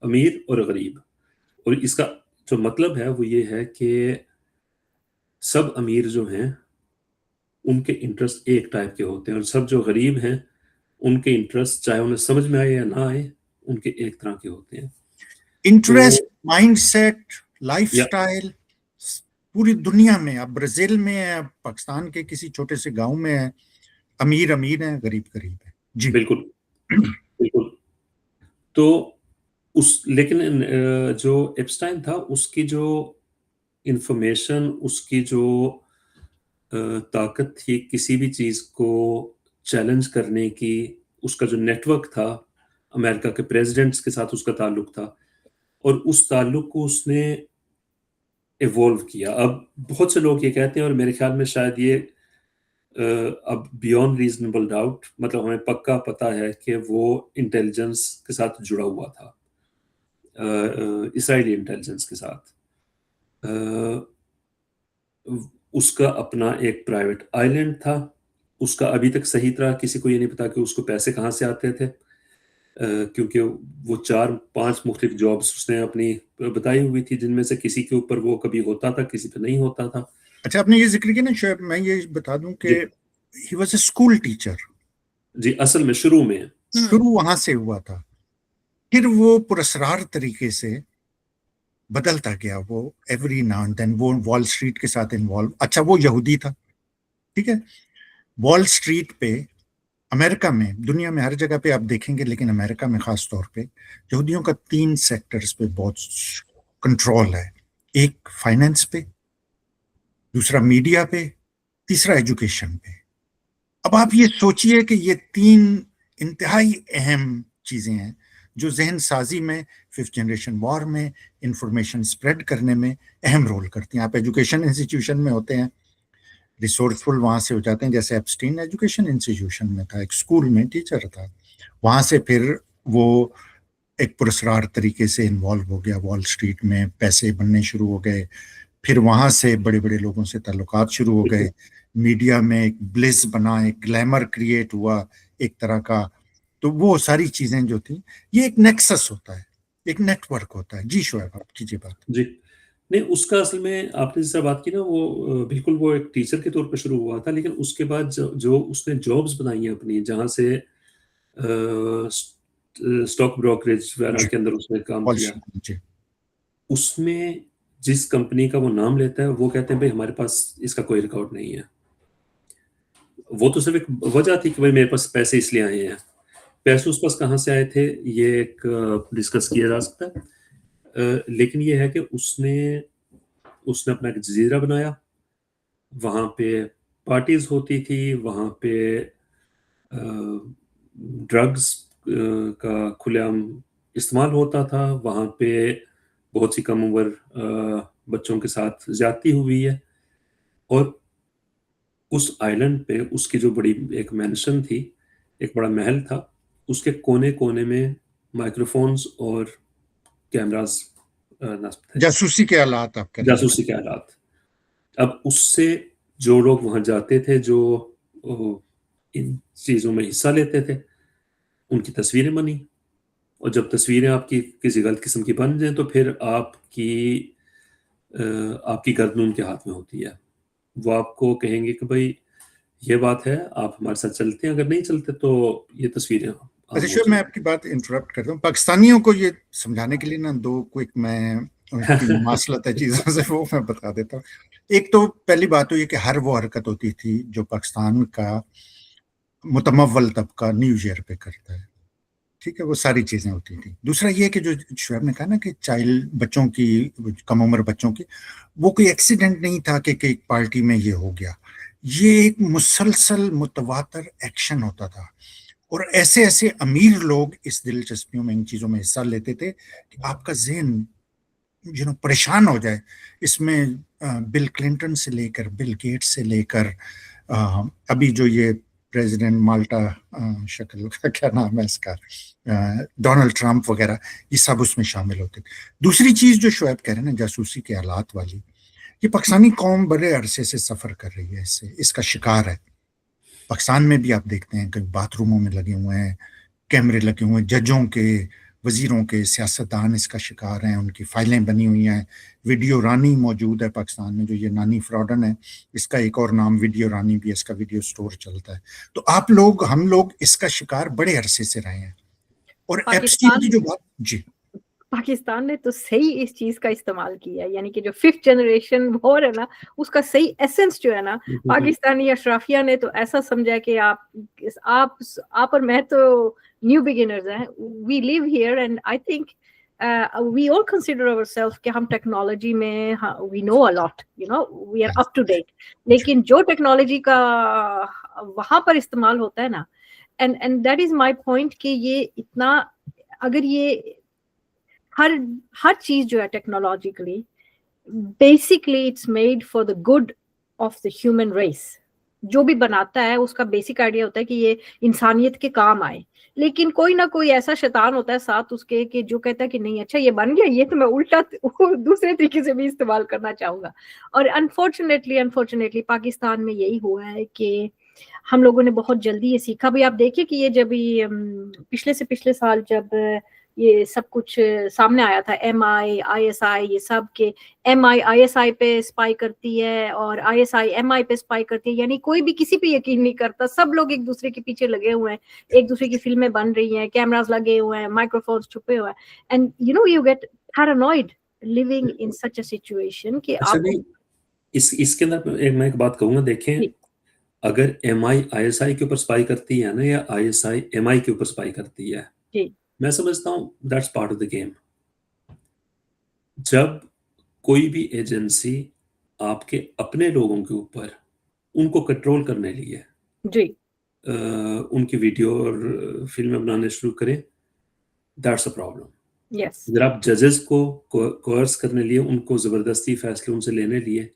امیر اور غریب. اور اس کا جو مطلب ہے وہ یہ ہے کہ سب امیر جو ہیں ان کے انٹرسٹ ایک ٹائپ کے ہوتے ہیں, اور سب جو غریب ہیں ان کے انٹرسٹ چاہے انہیں سمجھ میں آئے یا نہ آئے ان کے ایک طرح کے ہوتے ہیں. انٹرسٹ, مائنڈ سیٹ, لائف یا سٹائل پوری دنیا میں, اب برازیل میں ہے, اب پاکستان کے کسی چھوٹے سے گاؤں میں ہے, امیر امیر ہے, غریب غریب ہے. جی بالکل بالکل. تو لیکن جو ایپسٹائن تھا اس کی جو انفارمیشن, اس کی جو طاقت تھی کسی بھی چیز کو چیلنج کرنے کی, اس کا جو نیٹ ورک تھا, امریکہ کے پریزیڈنٹس کے ساتھ اس کا تعلق تھا, اور اس تعلق کو اس نے ایوولو کیا. اب بہت سے لوگ یہ کہتے ہیں, اور میرے خیال میں شاید یہ اب بیونڈ ریزنیبل ڈاؤٹ, مطلب ہمیں پکا پتا ہے کہ وہ انٹیلیجنس کے ساتھ جڑا ہوا تھا, اسرائیلی انٹیلیجنس کے ساتھ. اس کا اپنا ایک پرائیویٹ آئی لینڈ تھا. اس کا ابھی تک صحیح طرح کسی کو یہ نہیں پتا کہ اس کو پیسے کہاں سے آتے تھے, کیونکہ وہ 4-5 مختلف جابس اس نے اپنی بتائی ہوئی تھی, جن میں سے کسی کے اوپر وہ کبھی ہوتا تھا, کسی پہ نہیں ہوتا تھا. اچھا, آپ نے یہ ذکر کیا نا شعیب, میں یہ بتا دوں کہ he was a school teacher. جی, اصل میں شروع وہاں سے ہوا تھا, پھر وہ پراسرار طریقے سے بدلتا گیا. وہ ایوری ناؤ اینڈ دین وہ وال اسٹریٹ کے ساتھ انوالو. اچھا, وہ یہودی تھا, ٹھیک ہے. وال اسٹریٹ پہ امریکہ میں, دنیا میں ہر جگہ پہ آپ دیکھیں گے, لیکن امریکہ میں خاص طور پہ یہودیوں کا 3 سیکٹرز پہ بہت کنٹرول ہے. ایک فائنینس پہ, دوسرا میڈیا پہ, تیسرا ایجوکیشن پہ. اب آپ یہ سوچئے کہ یہ 3 انتہائی اہم چیزیں ہیں جو ذہن سازی میں, ففتھ جنریشن وار میں, انفارمیشن سپریڈ کرنے میں اہم رول کرتی ہیں. آپ ایجوکیشن انسٹیٹیوشن میں ہوتے ہیں, ریسورسفل وہاں سے ہو جاتے ہیں, جیسے ایپسٹین ایجوکیشن انسٹیٹیوشن میں تھا, ایک اسکول میں ٹیچر تھا, وہاں سے پھر وہ ایک پراسرار طریقے سے انوالو ہو گیا. وال اسٹریٹ میں پیسے بننے شروع ہو گئے, پھر وہاں سے بڑے بڑے لوگوں سے تعلقات شروع ہو گئے, میڈیا میں ایک بلیس بنا, ایک گلیمر کریٹ ہوا ایک طرح کا. تو وہ ساری چیزیں جو تھیں, یہ ایک نیکسس ہوتا ہے, ایک نیٹ ورک ہوتا ہے. جی شعیب, آپ کیجیے بات. جی نہیں, اس کا اصل میں آپ نے جس طرح بات کی نا, وہ بالکل وہ ایک ٹیچر کے طور پہ شروع ہوا تھا, لیکن اس کے بعد جو اس نے جابس بنائی ہیں اپنی, جہاں سے اسٹاک بروکریج وغیرہ کے اندر اس نے کام کیا, اس میں جس کمپنی کا وہ نام لیتا ہے وہ کہتے ہیں بھائی ہمارے پاس اس کا کوئی ریکارڈ نہیں ہے. وہ تو صرف ایک وجہ تھی کہ بھائی میرے پاس پیسے اس لیے آئے ہیں. پیسے اس پاس کہاں سے آئے تھے یہ ایک ڈسکس کیا جا سکتا ہے, لیکن یہ ہے کہ اس نے اپنا ایک جزیرہ بنایا, وہاں پہ پارٹیز ہوتی تھی, وہاں پہ ڈرگز کا کھلے عام استعمال ہوتا تھا, وہاں پہ بہت سی کم عمر بچوں کے ساتھ زیادتی ہوئی ہے. اور اس آئی لینڈ پہ اس کی جو بڑی ایک مینشن تھی, ایک بڑا محل تھا, اس کے کونے کونے میں مائکرو فونز اور کیمراز نصب تھے, جاسوسی کے آلات, آپ کہہ رہے ہیں جاسوسی کے آلات. اب اس سے جو لوگ وہاں جاتے تھے, جو ان چیزوں میں حصہ لیتے تھے, ان کی تصویریں بنی, اور جب تصویریں آپ کی کسی غلط قسم کی بن جائیں تو پھر آپ کی آپ کی گردن ان کے ہاتھ میں ہوتی ہے. وہ آپ کو کہیں گے کہ بھائی یہ بات ہے, آپ ہمارے ساتھ چلتے ہیں, اگر نہیں چلتے تو یہ تصویریں. اچھا شعیب, میں آپ کی بات انٹرپٹ کرتا ہوں. پاکستانیوں کو یہ سمجھانے کے لیے نا دو کوئک میں ان کی مماثلت ہے چیزوں سے, وہ میں بتا دیتا ہوں. ایک تو پہلی بات تو یہ کہ ہر وہ حرکت ہوتی تھی جو پاکستان کا متمول طبقہ نیو ایئر پہ کرتا ہے, ٹھیک ہے, وہ ساری چیزیں ہوتی تھیں. دوسرا یہ کہ جو شعیب نے کہا نا کہ چائلڈ بچوں کی, کم عمر بچوں کی, وہ کوئی ایکسیڈنٹ نہیں تھا کہ ایک پارٹی میں یہ ہو گیا. یہ ایک مسلسل متواتر ایکشن ہوتا تھا, اور ایسے ایسے امیر لوگ اس دلچسپیوں میں, ان چیزوں میں حصہ لیتے تھے کہ آپ کا ذہن پریشان ہو جائے. اس میں بل کلنٹن سے لے کر بل گیٹس سے لے کر ابھی جو یہ پریزیڈنٹ مالٹا شکل کا کیا نام ہے اس کا, ڈونلڈ ٹرمپ وغیرہ, یہ سب اس میں شامل ہوتے تھے. دوسری چیز جو شعیب کہہ رہے ہیں نا, جاسوسی کے آلات والی, یہ پاکستانی قوم بڑے عرصے سے سفر کر رہی ہے, اس کا شکار ہے. پاکستان میں بھی آپ دیکھتے ہیں کہ باتھ روموں میں لگے ہوئے ہیں کیمرے, لگے ہوئے ہیں ججوں کے, وزیروں کے, سیاستدان اس کا شکار ہیں, ان کی فائلیں بنی ہوئی ہیں. ویڈیو رانی موجود ہے پاکستان میں, جو یہ نانی فراڈن ہے, اس کا ایک اور نام ویڈیو رانی بھی ہے, اس کا ویڈیو سٹور چلتا ہے. تو آپ لوگ, ہم لوگ اس کا شکار بڑے عرصے سے رہے ہیں. اور ایپسٹین کی جو بات, جی پاکستان نے تو صحیح اس چیز کا استعمال کیا ہے, یعنی کہ جو 5th جنریشن وار ہے نا, اس کا صحیح ایسنس جو ہے نا, پاکستانی اشرافیہ نے تو ایسا سمجھا کہ آپ اور میں تو نیو بگنرز ہیں. We live here and I think we all consider ourselves کہ ہم ٹیکنالوجی میں we know a lot, we are up to date. لیکن جو ٹیکنالوجی کا وہاں پر استعمال ہوتا ہے نا, and that is my point کہ یہ اتنا, اگر یہ ہر چیز جو ہے technologically basically it's made for the good of the human race. جو بھی بناتا ہے اس کا بیسک آئیڈیا ہوتا ہے کہ یہ انسانیت کے کام آئے, لیکن کوئی نہ کوئی ایسا شیطان ہوتا ہے ساتھ اس کے کہ جو کہتا ہے کہ نہیں اچھا یہ بن گیا, یہ تو میں الٹا دوسرے طریقے سے بھی استعمال کرنا چاہوں گا. اور انفارچونیٹلی پاکستان میں یہی ہوا ہے کہ ہم لوگوں نے بہت جلدی یہ سیکھا. بھی آپ دیکھیں کہ یہ جب پچھلے سال جب یہ سب کچھ سامنے آیا تھا, MI ISI یہ سب کے, MI ISI پہ اسپائی کرتی ہے اور ISI MI پہ اسپائی کرتی ہے, یعنی کوئی بھی کسی پہ یقین نہیں کرتا, سب لوگ ایک دوسرے کے پیچھے لگے ہوئے ہیں, ایک دوسرے کی فلمیں بن رہی ہیں, کیمراز لگے ہوئے ہیں, مائکرو فونز چھپے ہوئے ہیں, and you get paranoid living in such a situation کہ آپ اس کے اندر میں ایک بات کہوں گا. دیکھیں, اگر MI ISI کے اوپر اسپائی کرتی ہے نا, یا ISI MI کے اوپر اسپائی کرتی ہے, میں سمجھتا ہوں that's part of the game. جب کوئی بھی ایجنسی آپ کے اپنے لوگوں کے اوپر ان کو کنٹرول کرنے لیے ان کی ویڈیو اور فلمیں بنانے شروع کریں, دیٹس اے پرابلم. اگر آپ ججز کو کوئرس کرنے لیے, ان کو زبردستی فیصلے ان سے لینے لیے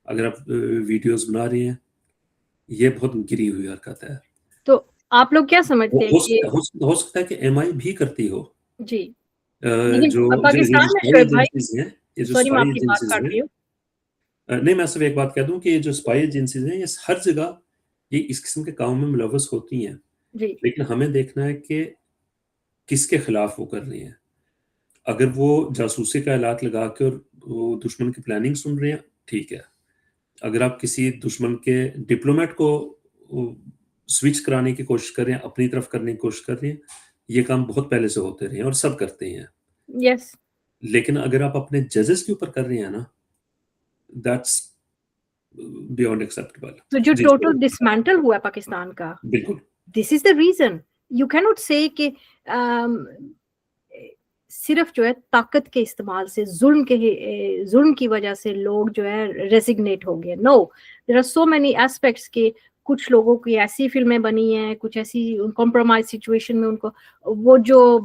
اگر آپ ویڈیوز بنا رہے ہیں, یہ بہت گری ہوئی حرکت ہے. تو آپ لوگ کیا سمجھتے ہیں؟ ہو سکتا ہے کہ MI بھی کرتی ہو. جی, جو پاکستان میں نہیں, میں صرف ایک بات کہہ دوں کہ یہ جو اسپائی ایجنسیز ہیں, یہ ہر جگہ یہ اس قسم کے کاموں میں ملوث ہوتی ہیں, لیکن ہمیں دیکھنا ہے کہ کس کے خلاف وہ کر رہی ہیں. اگر وہ جاسوسی کا آلات لگا کے اور وہ دشمن کی پلاننگ سن رہے ہیں, ٹھیک ہے. اگر آپ کسی دشمن کے ڈپلومیٹ کو سوئچ کرانے کی کوشش کر رہے ہیں, اپنی طرف کرنے کی کوشش کر رہے ہیں, یہ کام بہت پہلے سے ہوتے رہے ہیں اور سب کرتے ہیں. لیکن اگر آپ اپنے ججز کے اوپر کر رہے ہیں نا, that's beyond acceptable. تو جو ٹوٹل ڈسمینٹل ہوا ہے پاکستان کا, بالکل, this is the reason. You cannot say کہ صرف جو ہے طاقت کے استعمال سے, ظلم کی وجہ سے لوگ جو ہے ریزگنیٹ ہو گئے. No, there are so many aspects کہ کچھ لوگوں کی ایسی فلمیں بنی ہیں, کچھ ایسی کمپرومائز سچویشن میں ان کو, وہ جو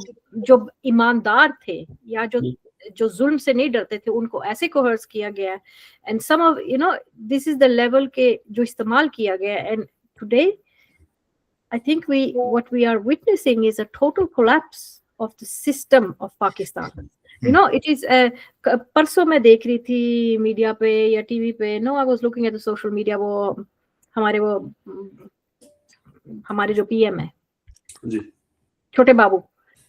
ایماندار تھے یا جو ظلم سے نہیں ڈرتے تھے, ان کو ایسے کوہرس کیا گیا ہے. And some of this is the level کے جو استعمال کیا گیا ہے. And today I think what we are witnessing is a total collapse of the system of Pakistan. It is پرسوں میں دیکھ رہی تھی میڈیا پہ یا ٹی وی پہ, I was looking at the social media, وہ ہمارے جو PM ہے چھوٹے بابو,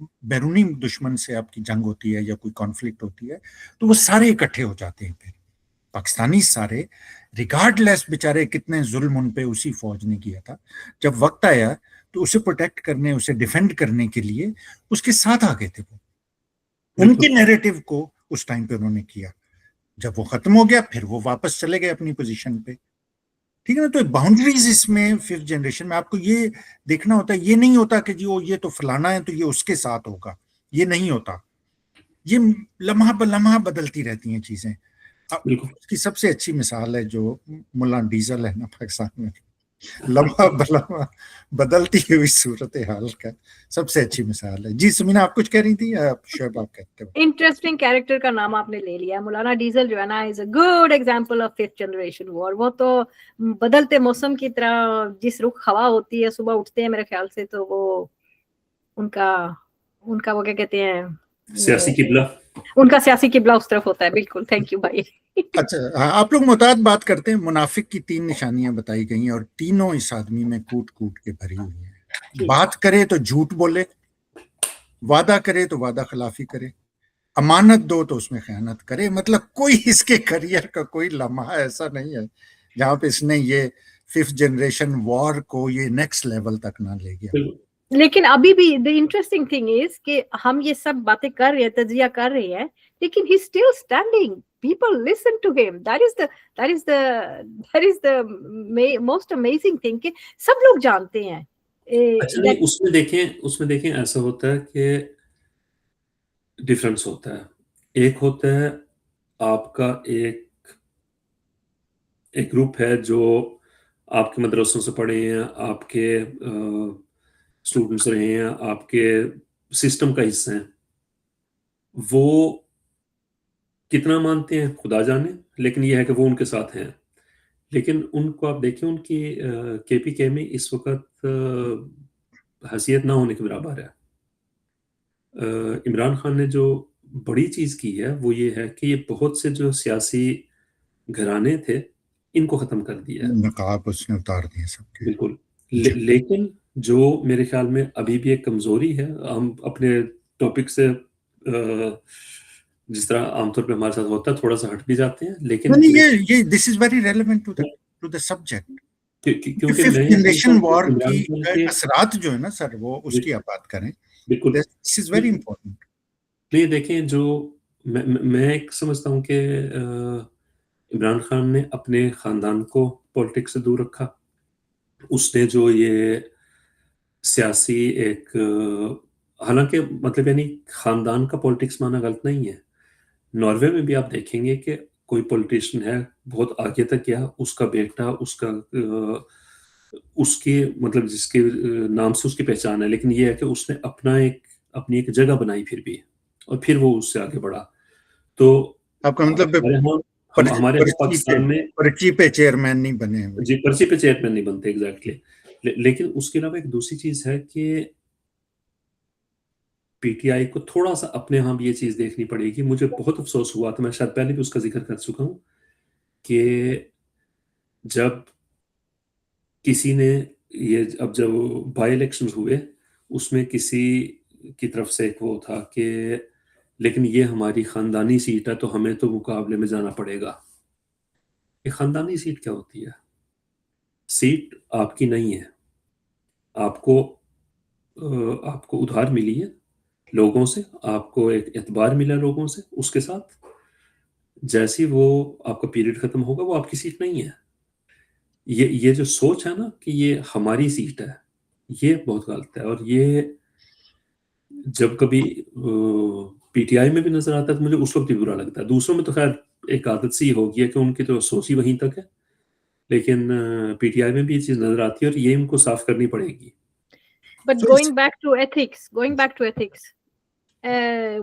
بیرونی دشمن سے آپ کی جنگ ہوتی ہے یا کوئی کانفلکٹ ہوتی ہے تو وہ سارے اکٹھے ہو جاتے ہیں. پھر پاکستانی سارے ریگارڈ لیس بیچارے کتنے ظلم ان پہ اسی فوج نے کیا تھا, جب وقت آیا تو اسے پروٹیکٹ کرنے, اسے ڈیفینڈ کرنے کے لیے اس کے ساتھ آ گئے تھے. وہ ان کے نیریٹو کو اس ٹائم پہ انہوں نے کیا. جب وہ ختم ہو گیا پھر وہ واپس چلے گئے اپنی پوزیشن پہ. ٹھیک ہے نا. تو باؤنڈریز اس میں ففتھ جنریشن میں آپ کو یہ دیکھنا ہوتا ہے. یہ نہیں ہوتا کہ جی وہ یہ تو فلانا ہے تو یہ اس کے ساتھ ہوگا, یہ نہیں ہوتا. یہ لمحہ بلمحہ بدلتی رہتی ہیں چیزیں. اس کی سب سے اچھی مثال ہے جو ملا ڈیزل ہے نا پاکستان میں, لمحہ بلمحہ بدلتی ہوئی صورتحال کا سب سے اچھی مثال ہے. جی سمینا آپ کچھ کہہ رہی تھی, شعیب آپ کہتے ہو. انٹرسٹنگ کیریکٹر کا نام آپ نے لے لیا. مولانا ڈیزل جو ہے نا is a good example of fifth generation war. وہ تو بدلتے موسم کی طرح جس رخ ہوا ہوتی ہے صبح اٹھتے ہیں میرے خیال سے تو وہ ان کا وہ کیا کہتے ہیں سیاسی قبلہ, ان کا سیاسی قبلہ اس طرف ہوتا ہے. بالکل, تھینک یو بھائی. اچھا آپ لوگ محتاط بات کرتے ہیں. منافق کی 3 نشانیاں بتائی گئی اور تینوں اس آدمی میں کوٹ کوٹ کے بھری ہوئی ہیں. بات کرے تو جھوٹ بولے, وعدہ کرے تو وعدہ خلافی کرے, امانت دو تو اس میں خیانت کرے. مطلب کوئی اس کے کریئر کا کوئی لمحہ ایسا نہیں ہے جہاں پہ اس نے یہ ففتھ جنریشن وار کو یہ نیکسٹ لیول تک نہ لے گیا. لیکن ابھی بھی the interesting thing is کہ ہم یہ سب باتیں کر رہے ہیں, تجزیہ کر رہے ہیں, لیکن he's still standing. People listen to him. That is the most amazing thing کہ سب لوگ جانتے ہیں. اچھا نہیں, اس میں دیکھیں ایسا ہوتا ہے کہ ڈفرنس ہوتا ہے. ایک ہوتا ہے آپ کا ایک گروپ ہے جو آپ کے مدرسوں سے پڑھے ہیں, آپ کے اسٹوڈنٹس رہے ہیں, آپ کے سسٹم کا حصہ ہیں. وہ کتنا مانتے ہیں خدا جانے, لیکن یہ ہے کہ وہ ان کے ساتھ ہیں. لیکن ان کو آپ دیکھیں ان کی کے پی کے میں اس وقت حیثیت نہ ہونے کے برابر ہے. عمران خان نے جو بڑی چیز کی ہے وہ یہ ہے کہ یہ بہت سے جو سیاسی گھرانے تھے ان کو ختم کر دیا ہے. نقاب اس نے اتار دیے سب کے. بالکل. لیکن جو میرے خیال میں ابھی بھی ایک کمزوری ہے, ہم اپنے ٹاپک سے جس طرح عام طور پہ ہمارے ساتھ ہوتا ہے تھوڑا سا ہٹ بھی جاتے ہیں, لیکن یہ this is very relevant to the subject. کیونکہ ففتھ میں جنریشن وار کی اثرات جو ہے نا سر وہ اس کی آپ بات کریں. بالکل دس از ویری امپورٹنٹ. نہیں دیکھیں, جو میں ایک سمجھتا ہوں کہ عمران خان نے اپنے خاندان کو پولیٹکس سے دور رکھا. اس نے جو یہ سیاسی ایک حالانکہ مطلب یعنی خاندان کا پولیٹکس مانا غلط نہیں ہے. ناروے میں بھی آپ دیکھیں گے کہ کوئی پولیٹیشین ہے بہت آگے تک گیا, اس کا بیٹا اس کے مطلب جس کے نام سے اس کی پہچان ہے, لیکن یہ ہے کہ اس نے اپنی ایک جگہ بنائی پھر بھی, اور پھر وہ اس سے آگے بڑھا. تو آپ کا مطلب ہمارے پاکستان میں پرچی پہ چیئرمین نہیں بنے. جی, پرچی پہ چیئرمین نہیں بنتے ایگزیکٹلی. لیکن اس کے علاوہ ایک دوسری چیز ہے کہ پی ٹی آئی کو تھوڑا سا اپنے ہاں بھی یہ چیز دیکھنی پڑے گی. مجھے بہت افسوس ہوا تھا, میں شاید پہلے بھی اس کا ذکر کر چکا ہوں, کہ جب کسی نے اب جب بائی الیکشن ہوئے اس میں کسی کی طرف سے ایک وہ تھا کہ لیکن یہ ہماری خاندانی سیٹ ہے تو ہمیں تو مقابلے میں جانا پڑے گا. یہ خاندانی سیٹ کیا ہوتی ہے؟ سیٹ آپ کی نہیں ہے, آپ کو ادھار ملی ہے لوگوں سے, آپ کو ایک اعتبار ملا لوگوں سے, اس کے ساتھ جیسی وہ آپ کا پیریڈ ختم ہوگا وہ آپ کی سیٹ نہیں ہے. یہ جو سوچ ہے نا کہ یہ ہماری سیٹ ہے, یہ بہت غلط ہے. اور یہ جب کبھی پی ٹی آئی میں بھی نظر آتا ہے تو مجھے اس وقت بھی برا لگتا ہے. دوسروں میں تو خیر ایک عادت سی ہو گئی ہے کہ ان کی تو سوچ ہی وہیں تک ہے, لیکن پی ٹی آئی میں بھی یہ چیز نظر آتی ہے اور یہ ان کو صاف کرنی پڑے گی. But going back to ethics,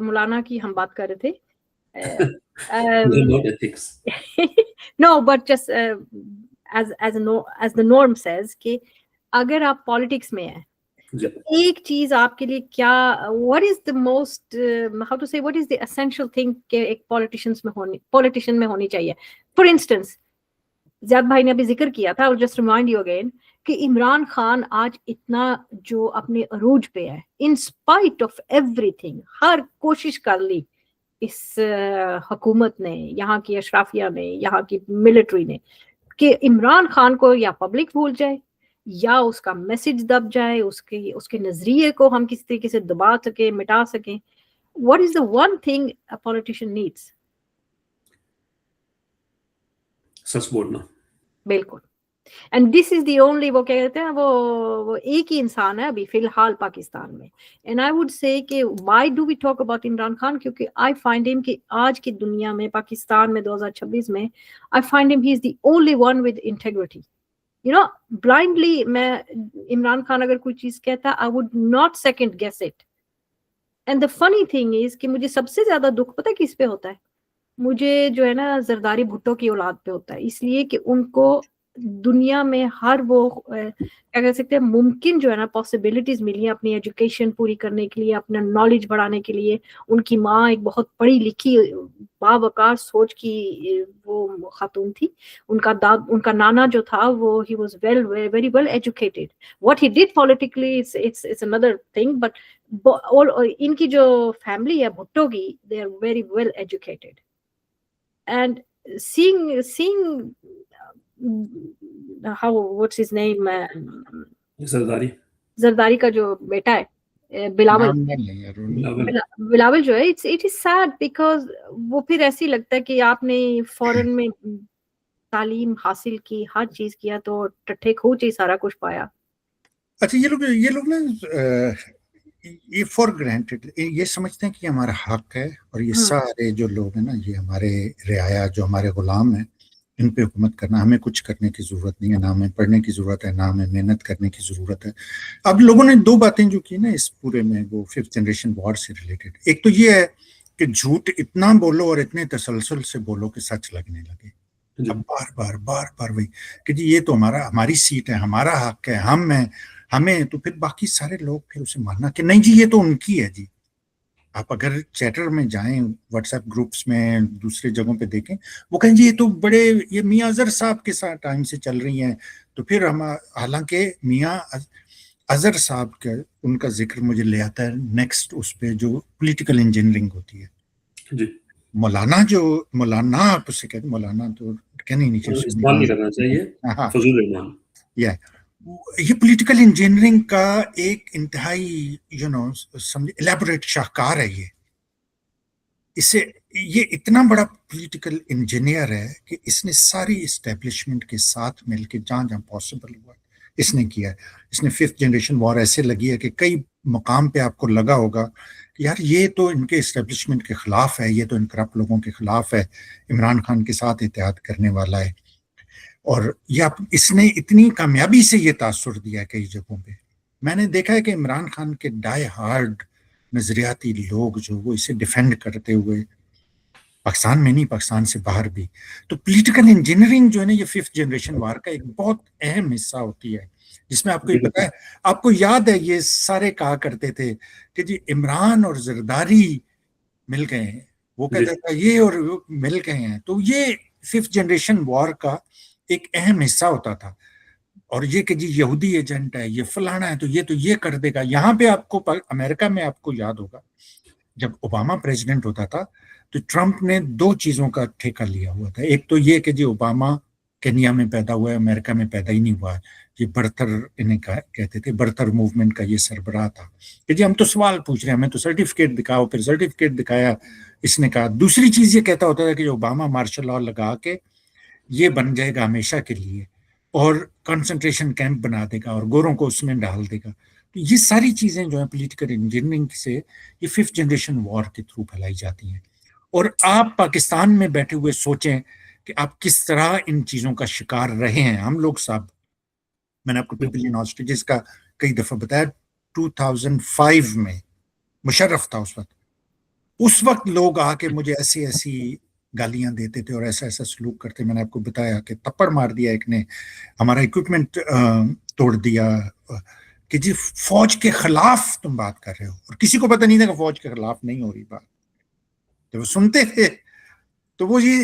مولانا کی ہم بات کر رہے تھے. Not ethics. No, but just as the norm says کہ اگر آپ پالیٹکس میں ہیں تو ایک چیز آپ کے لیے کیا what is the most how to say what is the essential thing کہ ایک پولیٹیشین میں ہونی چاہیے. For instance, زیاد بھائی نے ابھی ذکر کیا تھا, اور جسٹ ریمائنڈ یو اگین کہ عمران خان آج اتنا جو اپنے عروج پہ ہے, in spite of everything, ہر کوشش کر لی اس حکومت نے, یہاں کی اشرافیہ نے, یہاں کی ملٹری نے, کہ عمران خان کو یا پبلک بھول جائے یا اس کا میسج دب جائے, اس کے نظریے کو ہم کسی طریقے سے دبا سکیں, مٹا سکیں. What is the one thing a politician needs? سچ بولنا. بالکل. And this is the only, وہ کیا کہتے ہیں, وہ ایک ہی انسان ہے ابھی فی الحال پاکستان میں. اینڈ آئی وڈ سے کہ why do we talk about Imran Khan, کیونکہ آئی فائنڈ ہم کہ آج کی دنیا میں, پاکستان میں 2026 میں, I find him he is the only one with integrity. You know, blindly میں عمران خان اگر کوئی چیز کہتا, I would not second guess it. And the funny thing از کہ مجھے سب سے زیادہ دکھ پتہ کس پہ ہوتا ہے, مجھے جو ہے نا زرداری بھٹو کی اولاد پہ ہوتا ہے, اس لیے کہ ان کو دنیا میں ہر وہ کیا کہہ سکتے ہیں ممکن جو ہے نا پاسبلٹیز ملی ہیں اپنی ایجوکیشن پوری کرنے کے لیے, اپنا نالج بڑھانے کے لیے. ان کی ماں ایک بہت پڑھی لکھی باوقار سوچ کی وہ خاتون تھی. ان کا نانا جو تھا وہ he was very well educated. What he did politically it's another thing, but ان کی جو فیملی ہے بھٹو کی, they are very well educated. And seeing how what's his name Zardari کا جو بیٹا ہے بلاول جو ہے, it is sad because وہ پھر ایسی لگتا ہے کہ آپ نے فورن میں تعلیم حاصل کی, ہر چیز کیا, تو ٹٹھے کھوچ ہی سارا کچھ پایا. اچھا یہ لوگ نا یہ فور گرانٹیڈ یہ سمجھتے ہیں کہ ہمارا حق ہے, اور یہ سارے جو لوگ ہیں نا, یہ ہمارے رعایا جو ہمارے غلام ہیں, ان پہ حکومت کرنا, ہمیں کچھ کرنے کی ضرورت نہیں ہے, نہ ہمیں پڑھنے کی ضرورت ہے, نہ ہمیں محنت کرنے کی ضرورت ہے. اب لوگوں نے دو باتیں جو کی نا اس پورے میں, وہ 5th جنریشن وار سے ریلیٹڈ. ایک تو یہ ہے کہ جھوٹ اتنا بولو اور اتنے تسلسل سے بولو کہ سچ لگنے لگے. اب بار بار وہی کہ جی یہ تو ہماری سیٹ ہے, ہمارا حق ہے, ہمیں تو پھر باقی سارے لوگ پھر اسے ماننا کہ نہیں جی یہ تو ان کی ہے. جی آپ اگر چیٹر میں جائیں, واٹس ایپ گروپس میں, دوسرے جگہوں پہ دیکھیں, وہ کہیں جی یہ تو بڑے یہ میاں اظہر صاحب کے ساتھ ٹائم سے چل رہی ہیں. تو پھر حالانکہ میاں اظہر صاحب کا ان کا ذکر مجھے لے آتا ہے نیکسٹ اس پہ جو پولیٹیکل انجینئرنگ ہوتی ہے. جی مولانا آپ اسے کہتے ہیں, مولانا تو کہنے نہیں چاہیے, فضول رحمان. یہ پولیٹیکل انجینئرنگ کا ایک انتہائی الیبوریٹ شاہکار ہے. یہ اتنا بڑا پولیٹیکل انجینئر ہے کہ اس نے ساری اسٹیبلشمنٹ کے ساتھ مل کے جہاں پاسبل ہوا اس نے کیا ہے. اس نے 5th جنریشن وار ایسے لگی ہے کہ کئی مقام پہ آپ کو لگا ہوگا کہ یار یہ تو ان کے اسٹیبلشمنٹ کے خلاف ہے, یہ تو ان کرپٹ لوگوں کے خلاف ہے, عمران خان کے ساتھ اتحاد کرنے والا ہے. اور اس نے اتنی کامیابی سے یہ تاثر دیا ہے کئی جگہوں پہ. میں نے دیکھا ہے کہ عمران خان کے ڈائی ہارڈ نظریاتی لوگ جو وہ اسے ڈیفینڈ کرتے ہوئے, پاکستان میں نہیں پاکستان سے باہر بھی. تو پولیٹیکل انجینئرنگ جو ہے نا یہ 5th جنریشن وار کا ایک بہت اہم حصہ ہوتی ہے, جس میں آپ کو یہ پتا ہے, آپ کو یاد ہے یہ سارے کہا کرتے تھے کہ جی عمران اور زرداری مل گئے ہیں, وہ کہتا تھا یہ اور وہ مل گئے ہیں. تو یہ 5th جنریشن وار کا ایک اہم حصہ ہوتا تھا. اور یہ کہ جی یہودی ایجنٹ ہے, یہ فلانا ہے, تو یہ کر دے گا. یہاں پہ آپ کو امریکہ میں آپ کو یاد ہوگا جب اوباما پریزیڈنٹ ہوتا تھا تو ٹرمپ نے 2 چیزوں کا ٹھیکہ لیا ہوا تھا. ایک تو یہ کہ جی اوباما کینیا میں پیدا ہوا ہے, امریکہ میں پیدا ہی نہیں ہوا ہے. یہ برتر انہیں کہتے تھے, برتر موومنٹ کا یہ سربراہ تھا کہ جی ہم تو سوال پوچھ رہے ہیں, ہمیں تو سرٹیفکیٹ دکھاؤ. پھر سرٹیفکیٹ دکھایا اس نے کہا. دوسری چیز یہ کہتا ہوتا تھا کہ اوباما مارشل لاء لگا کے یہ بن جائے گا ہمیشہ کے لیے, اور کنسنٹریشن کیمپ بنا دے گا اور گوروں کو اس میں ڈال دے گا. تو یہ ساری چیزیں جو ہیں پولیٹیکل انجینئرنگ سے یہ 5th جنریشن وار کے تھرو پھیلائی جاتی ہیں. اور آپ پاکستان میں بیٹھے ہوئے سوچیں کہ آپ کس طرح ان چیزوں کا شکار رہے ہیں. ہم لوگ صاحب, میں نے آپ کو پیپل ان ہاسٹیجز کا کئی دفعہ بتایا, 2005 میں مشرف تھا اس وقت لوگ آ کے مجھے ایسی گالیاں دیتے تھے اور ایسا سلوک کرتے. میں نے آپ کو بتایا کہ تپڑ مار دیا ایک نے, ہمارا اکوپمنٹ توڑ دیا کہ جی فوج کے خلاف تم بات کر رہے ہو. اور کسی کو پتہ نہیں تھا کہ فوج کے خلاف نہیں ہو رہی بات. جب وہ سنتے تھے تو وہ یہ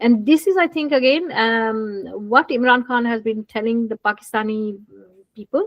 And this is, I think, again, what Imran Khan has been telling the Pakistani people,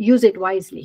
use it wisely.